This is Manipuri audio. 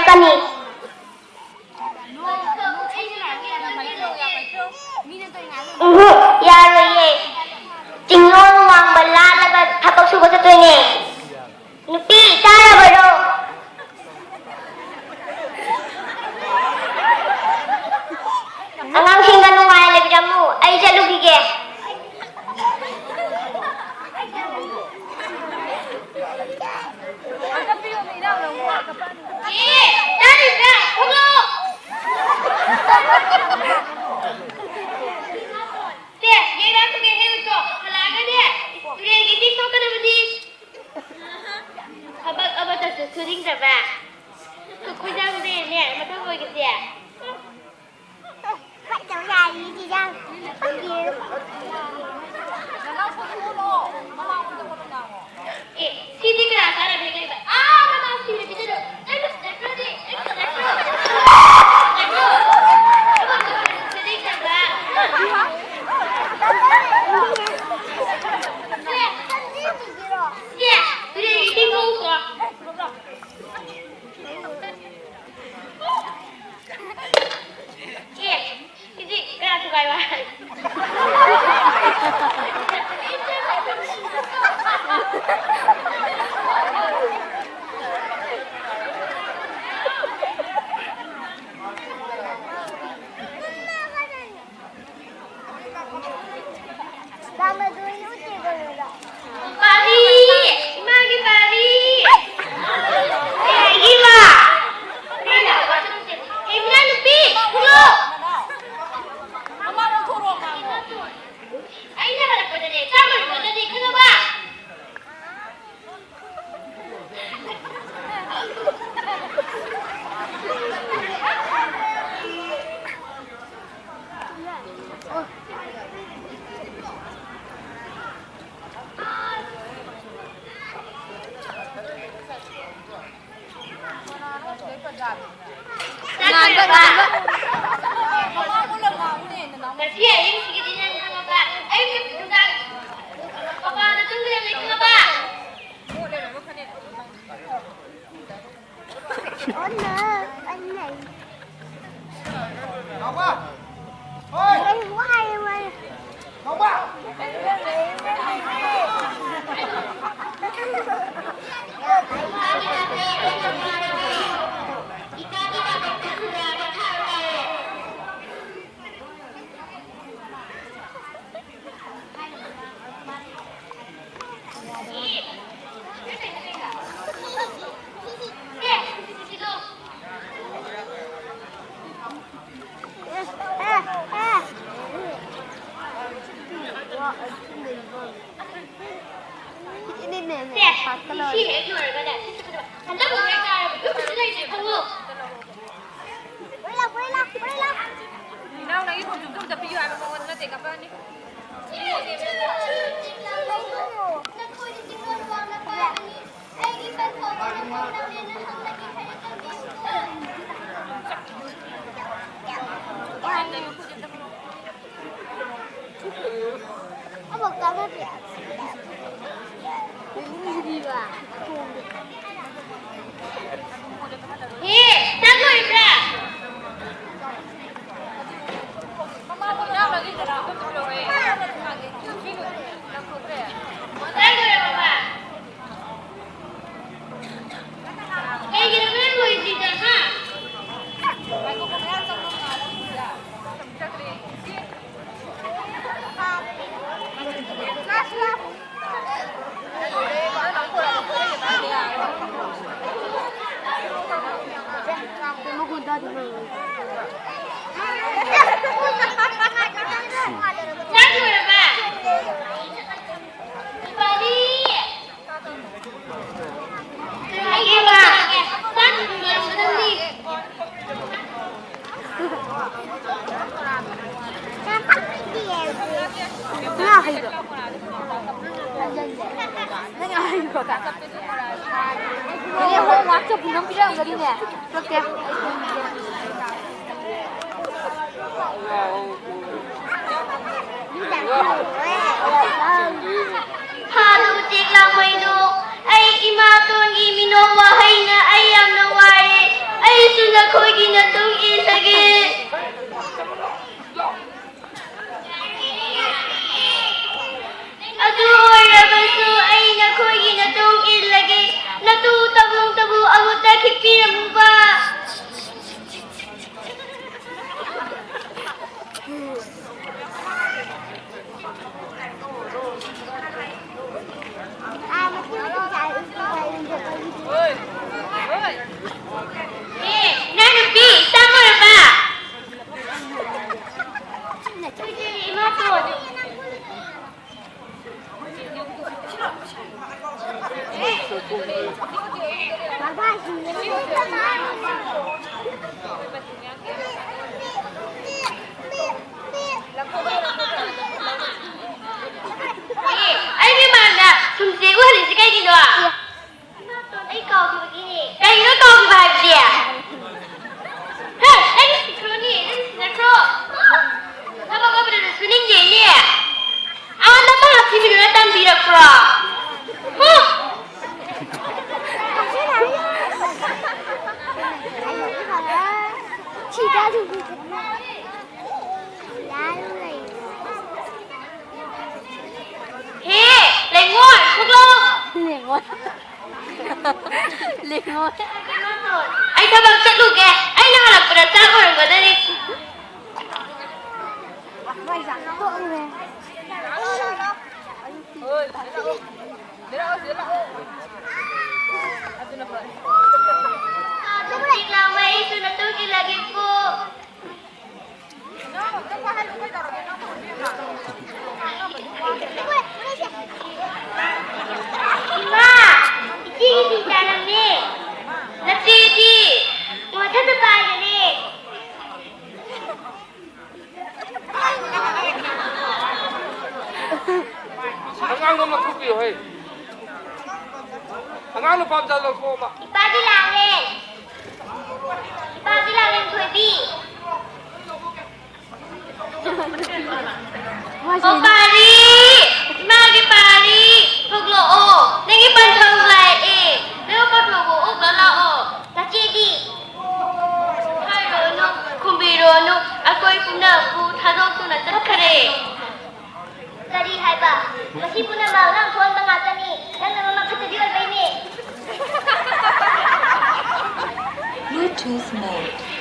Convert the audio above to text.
ꯍꯥꯏꯔꯛꯀꯅꯤ ꯌꯥꯔꯣꯏꯌꯦ ꯆꯤꯡꯂꯣꯟ ꯋꯥꯡꯕ ꯂꯥꯜꯂꯒ ꯊꯕꯛ ꯁꯨꯕ ꯆꯠꯇꯣꯏꯅꯦ ꯅꯨꯄꯤ ꯇꯥꯔꯕꯔꯣ ꯑꯉꯥꯡꯁꯤꯡꯒ ꯅꯨꯡꯉꯥꯏꯅ ꯂꯩꯕꯤꯔꯝꯃꯨ ꯑꯩ ꯆꯠꯂꯨꯈꯤꯒꯦ Sudah khuyangdene mà thằng ngồi cái gì? Bắt cháu ra đi chị Giang. Sini kena cara begini. Mama sini kita dulu. Naik di. Sedih coba. Ya, sudah ini kau. नखोगी न तुम लगे अदू ओरबसु आई नखोगी न तुम लगे नतु तबु Amruta खिपिरमुबा Ay tabang sa luge. Ay nakalap pa na sa ako ng ganda ni. Biglang may iso na ito kilagi po. Ma! Hindi ka namin. Natidi! Mga tababayan eh! Ang ano magkupiyo eh? Ang ano pa dyan lang po ba? Ipagilangin! Ipagilangin ko ebi! O pari! Magi pari! Hugloo! Nangipan kang lai eh! Nangipan hugo o galao! Natidi! Harono, kumbirono, ako'y punapu, tadong tunatan kare! Kari hai ba? Kasi punamaw lang po ang mga tani. Yan naman magkatadiwal ba ini? Bluetooth mode.